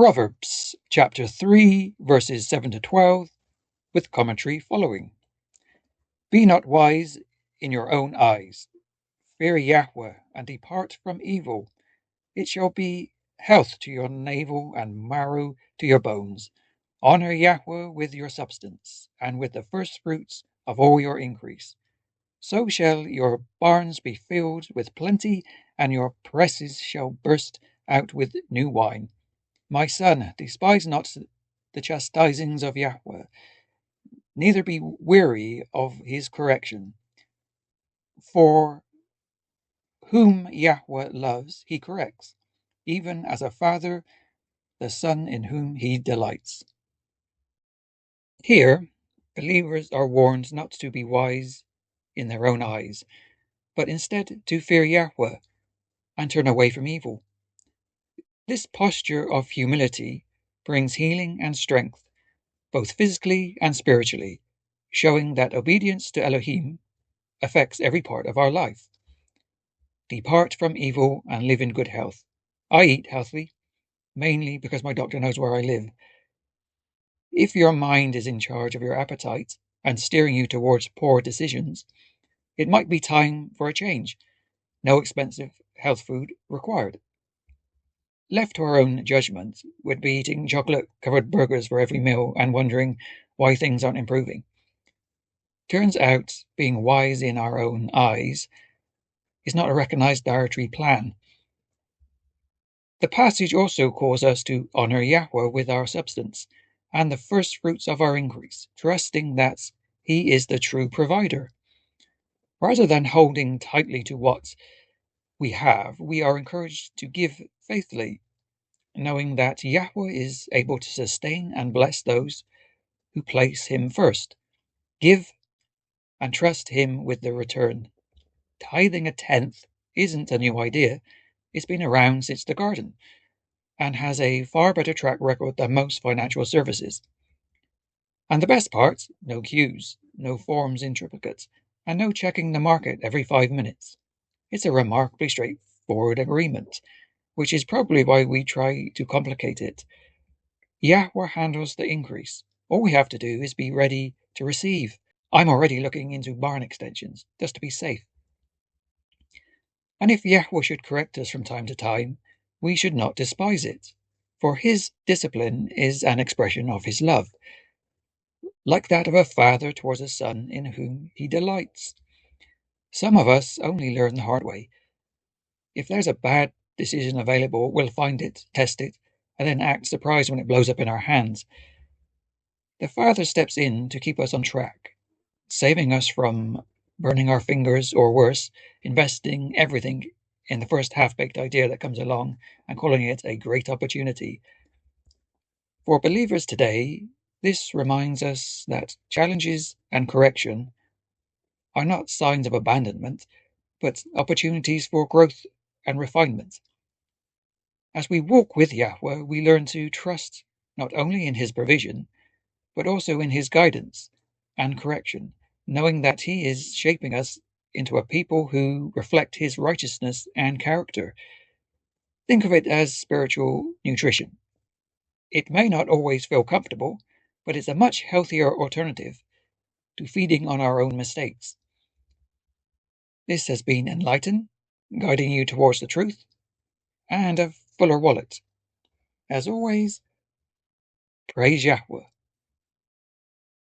Proverbs chapter 3, verses 7 to 12, with commentary following. Be not wise in your own eyes. Fear Yahweh, and depart from evil. It shall be health to your navel and marrow to your bones. Honor Yahweh with your substance, and with the firstfruits of all your increase. So shall your barns be filled with plenty, and your presses shall burst out with new wine. My son, despise not the chastisings of Yahweh, neither be weary of his correction. For whom Yahweh loves, he corrects, even as a father the son in whom he delights. Here, believers are warned not to be wise in their own eyes, but instead to fear Yahweh and turn away from evil. This posture of humility brings healing and strength, both physically and spiritually, showing that obedience to Elohiym affects every part of our life. Depart from evil and live in good health. I eat healthily, mainly because my doctor knows where I live. If your mind is in charge of your appetite and steering you towards poor decisions, it might be time for a change. No expensive health food required. Left to our own judgment, we'd be eating chocolate-covered burgers for every meal and wondering why things aren't improving. Turns out being wise in our own eyes is not a recognized dietary plan. The passage also calls us to honor Yahweh with our substance and the first fruits of our increase, trusting that He is the true provider. Rather than holding tightly to what we have, we are encouraged to give faithfully, knowing that Yahweh is able to sustain and bless those who place Him first. Give and trust Him with the return. Tithing a tenth isn't a new idea. It's been around since the garden and has a far better track record than most financial services. And the best part, no queues, no forms intricate, and no checking the market every 5 minutes. It's a remarkably straightforward agreement, which is probably why we try to complicate it. Yahweh handles the increase. All we have to do is be ready to receive. I'm already looking into barn extensions, just to be safe. And if Yahweh should correct us from time to time, we should not despise it, for His discipline is an expression of His love, like that of a father towards a son in whom he delights. Some of us only learn the hard way. If there's a bad decision available, we'll find it, test it, and then act surprised when it blows up in our hands. The Father steps in to keep us on track, saving us from burning our fingers or worse, investing everything in the first half-baked idea that comes along and calling it a great opportunity. For believers today, this reminds us that challenges and correction are not signs of abandonment, but opportunities for growth and refinement. As we walk with Yahweh, we learn to trust not only in His provision, but also in His guidance and correction, knowing that He is shaping us into a people who reflect His righteousness and character. Think of it as spiritual nutrition. It may not always feel comfortable, but it's a much healthier alternative to feeding on our own mistakes. This has been Enlighten, guiding you towards the truth and a fuller wallet. As always, praise Yahweh.